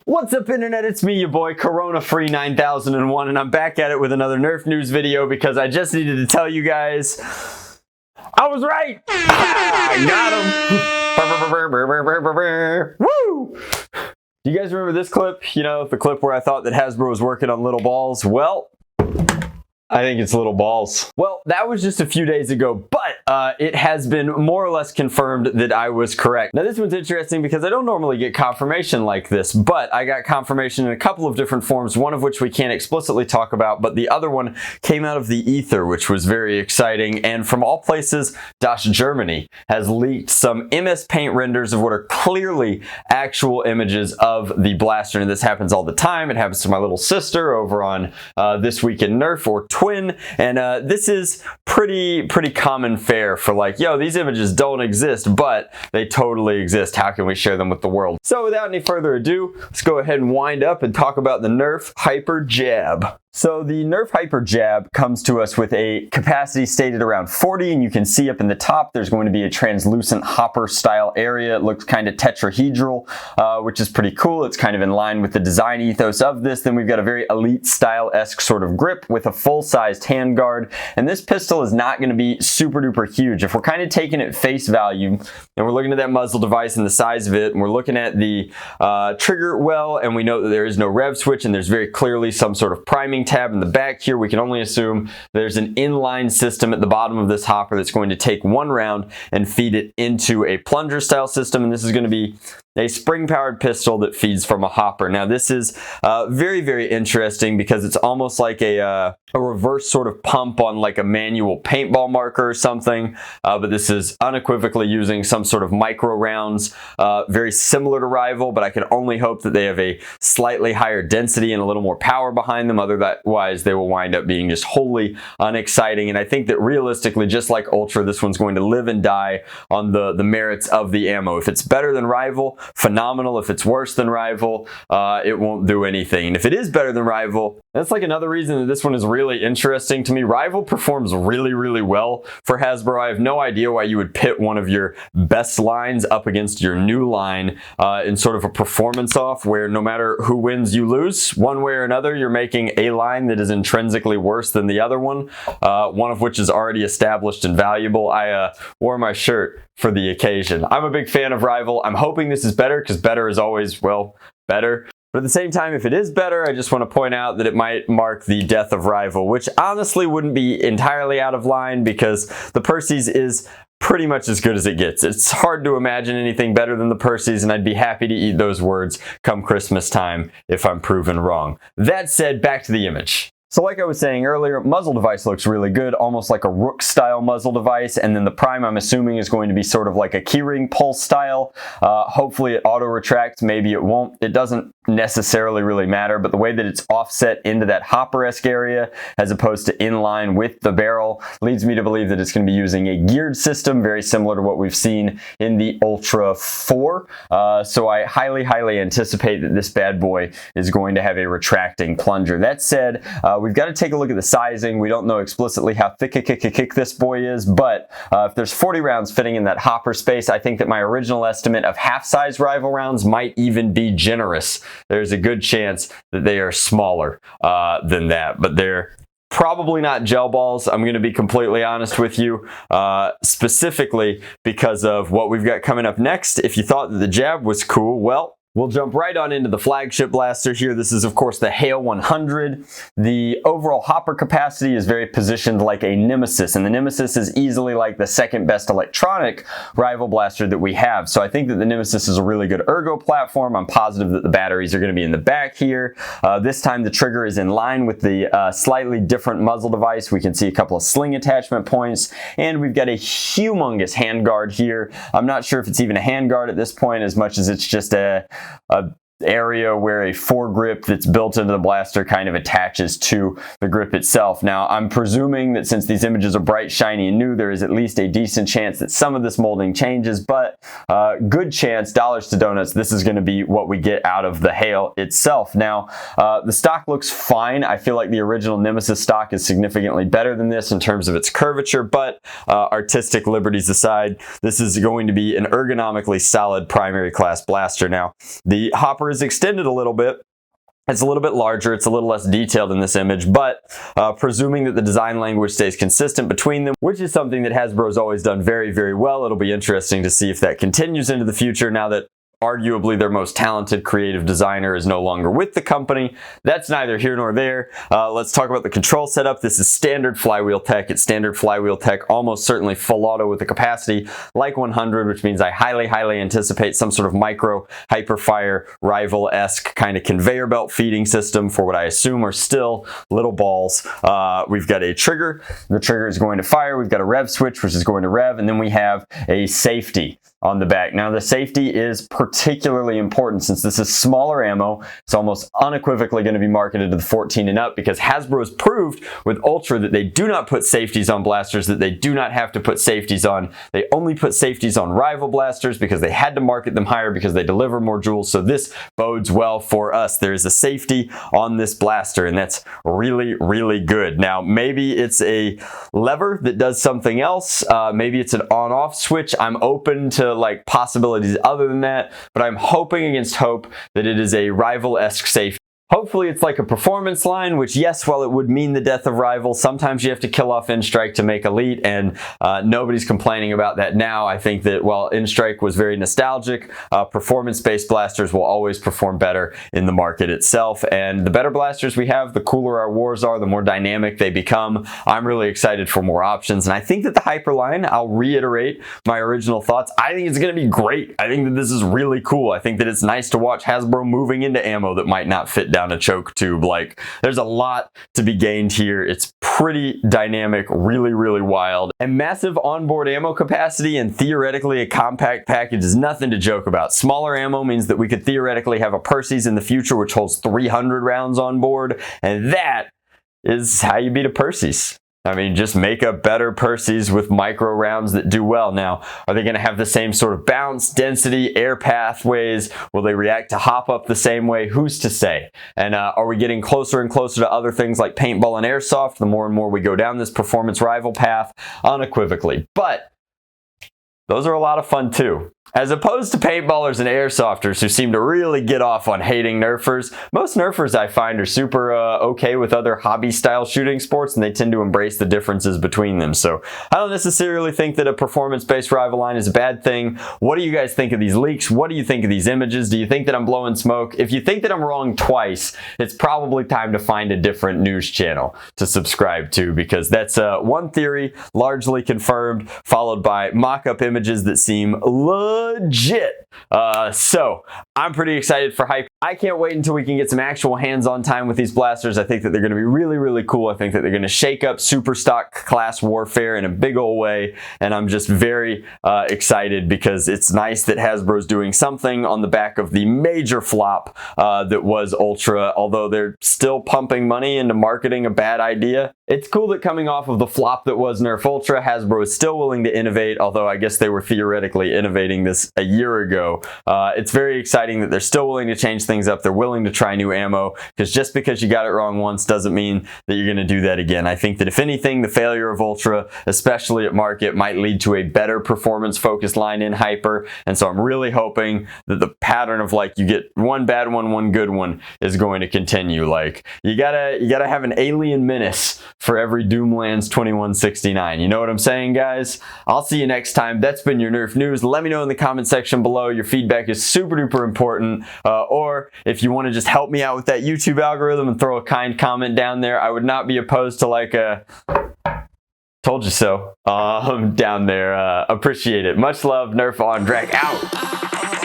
What's up, internet? It's me, your boy Corona Free 9001, and I'm back at it with another Nerf news video because I just needed to tell you guys I was right. I got him. Woo! Do you guys remember this clip? You know, the clip where I thought that Hasbro was working on little balls? Well, I think it's little balls. Well, that was just a few days ago, but it has been more or less confirmed that I was correct. Now, this one's interesting because I don't normally get confirmation like this, but I got confirmation in a couple of different forms, one of which we can't explicitly talk about, but the other one came out of the ether, which was very exciting. And from all places, Germany has leaked some MS Paint renders of what are clearly actual images of the blaster. And this happens all the time. It happens to my little sister over on This Week in Nerf, or Twin, and this is pretty common fare for like, yo, these images don't exist, but they totally exist. How can we share them with the world? So without any further ado, let's go ahead and wind up and talk about the Nerf Hyper Jab. So the Nerf Hyper Jab comes to us with a capacity stated around 40, and you can see up in the top there's going to be a translucent hopper style area. It looks kind of tetrahedral, which is pretty cool. It's kind of in line with the design ethos of this. Then we've got a very elite style-esque sort of grip with a full-sized handguard, and this pistol is not going to be super duper huge. If we're kind of taking it face value and we're looking at that muzzle device and the size of it, and we're looking at the trigger well, and we know that there is no rev switch and there's very clearly some sort of priming tab in the back here, we can only assume there's an inline system at the bottom of this hopper that's going to take one round and feed it into a plunger style system, and this is going to be a spring-powered pistol that feeds from a hopper. Now, this is very interesting because it's almost like a reverse sort of pump on like a manual paintball marker or something, but this is unequivocally using some sort of micro rounds, very similar to Rival, but I can only hope that they have a slightly higher density and a little more power behind them. Otherwise, they will wind up being just wholly unexciting, and I think that realistically, just like Ultra, this one's going to live and die on the merits of the ammo. If it's better than Rival, phenomenal. If it's worse than Rival, it won't do anything. And if it is better than Rival, that's like another reason that this one is really interesting to me. Rival performs really well for Hasbro. I have no idea why you would pit one of your best lines up against your new line in sort of a performance off where no matter who wins, you lose. One way or another, you're making a line that is intrinsically worse than the other one of which is already established and valuable. I wore my shirt for the occasion. I'm a big fan of Rival. I'm hoping this is better because better is always, well, better. But at the same time, if it is better, I just want to point out that it might mark the death of Rival, which honestly wouldn't be entirely out of line because the Percy's is pretty much as good as it gets. It's hard to imagine anything better than the Percy's, and I'd be happy to eat those words come Christmas time if I'm proven wrong. That said, back to the image. So like I was saying earlier, muzzle device looks really good, almost like a Rook style muzzle device, and then the prime I'm assuming is going to be sort of like a keyring pulse style. Hopefully it auto retracts, maybe it won't. It doesn't necessarily really matter, but the way that it's offset into that hopper-esque area as opposed to in line with the barrel leads me to believe that it's going to be using a geared system very similar to what we've seen in the Ultra 4. So I highly anticipate that this bad boy is going to have a retracting plunger. That said, we've got to take a look at the sizing. We don't know explicitly how thick this boy is, but if there's 40 rounds fitting in that hopper space, I think that my original estimate of half-size Rival rounds might even be generous. There's a good chance that they are smaller than that, but they're probably not gel balls. I'm going to be completely honest with you, specifically because of what we've got coming up next. If you thought that the Jab was cool, well, we'll jump right on into the flagship blaster here. This is, of course, the Hale 100. The overall hopper capacity is very positioned like a Nemesis, and the Nemesis is easily like the second best electronic Rival blaster that we have. So I think that the Nemesis is a really good ergo platform. I'm positive that the batteries are going to be in the back here. This time the trigger is in line with the slightly different muzzle device. We can see a couple of sling attachment points, and we've got a humongous handguard here. I'm not sure if it's even a handguard at this point as much as it's just a area where a foregrip that's built into the blaster kind of attaches to the grip itself. Now, I'm presuming that since these images are bright, shiny, and new, there is at least a decent chance that some of this molding changes, but good chance, dollars to donuts, this is going to be what we get out of the Hail itself. Now, the stock looks fine. I feel like the original Nemesis stock is significantly better than this in terms of its curvature, but artistic liberties aside, this is going to be an ergonomically solid primary class blaster. Now, the hopper is extended a little bit. It's a little bit larger, it's a little less detailed in this image, but presuming that the design language stays consistent between them, which is something that Hasbro's always done very, very well, it'll be interesting to see if that continues into the future now that arguably their most talented creative designer is no longer with the company. That's neither here nor there. Let's talk about the control setup. This is standard flywheel tech. It's standard flywheel tech, almost certainly full auto with a capacity like 100, which means I highly, highly anticipate some sort of micro hyperfire rival-esque kind of conveyor belt feeding system for what I assume are still little balls. We've got a trigger. The trigger is going to fire. We've got a rev switch, which is going to rev, and then we have a safety on the back. Now, the safety is particularly important since this is smaller ammo. It's almost unequivocally going to be marketed to the 14 and up because Hasbro has proved with Ultra that they do not put safeties on blasters, that they do not have to put safeties on. They only put safeties on rival blasters because they had to market them higher because they deliver more joules. So this bodes well for us. There is a safety on this blaster, and that's really, really good. Now, maybe it's a lever that does something else. Maybe it's an on-off switch. I'm open to like possibilities other than that, but I'm hoping against hope that it is a rival-esque safety. Hopefully it's like a performance line, which yes, while it would mean the death of Rival, sometimes you have to kill off N-Strike to make Elite, and nobody's complaining about that now. I think that while N-Strike was very nostalgic, performance-based blasters will always perform better in the market itself, and the better blasters we have, the cooler our wars are, the more dynamic they become. I'm really excited for more options, and I think that the Hyper line, I'll reiterate my original thoughts, I think it's going to be great. I think that this is really cool. I think that it's nice to watch Hasbro moving into ammo that might not fit down a choke tube. Like, there's a lot to be gained here. It's pretty dynamic, really, really wild. And massive onboard ammo capacity and theoretically a compact package is nothing to joke about. Smaller ammo means that we could theoretically have a Percy's in the future which holds 300 rounds on board, and that is how you beat a Percy's. I mean, just make a better Percy's with micro rounds that do well. Now, are they going to have the same sort of bounce, density, air pathways? Will they react to hop up the same way? Who's to say? And are we getting closer and closer to other things like paintball and airsoft the more and more we go down this performance rival path? Unequivocally. But those are a lot of fun too. As opposed to paintballers and airsofters who seem to really get off on hating Nerfers, most Nerfers I find are super okay with other hobby-style shooting sports, and they tend to embrace the differences between them. So I don't necessarily think that a performance-based rival line is a bad thing. What do you guys think of these leaks? What do you think of these images? Do you think that I'm blowing smoke? If you think that I'm wrong twice, it's probably time to find a different news channel to subscribe to, because that's one theory largely confirmed, followed by mock-up images that seem legit. So I'm pretty excited for Hyper. I can't wait until we can get some actual hands-on time with these blasters. I think that they're going to be really, really cool. I think that they're going to shake up super stock class warfare in a big old way, and I'm just very excited because it's nice that Hasbro's doing something on the back of the major flop that was Ultra. Although they're still pumping money into marketing a bad idea, it's cool that coming off of the flop that was Nerf Ultra, Hasbro is still willing to innovate, although I guess they were theoretically innovating this a year ago. It's very exciting that they're still willing to change things up. They're willing to try new ammo, because just because you got it wrong once doesn't mean that you're going to do that again. I think that if anything, the failure of Ultra, especially at market, might lead to a better performance-focused line in Hyper, and so I'm really hoping that the pattern of like you get one bad one, one good one is going to continue. Like, you gotta have an alien menace for every Doomlands 2169. You know what I'm saying, guys? I'll see you next time. That's been your Nerf News. Let me know in the comment section below. Your feedback is super duper important. Or if you want to just help me out with that YouTube algorithm and throw a kind comment down there, I would not be opposed to like a told you so down there. Appreciate it. Much love. Nerf on. Drac out.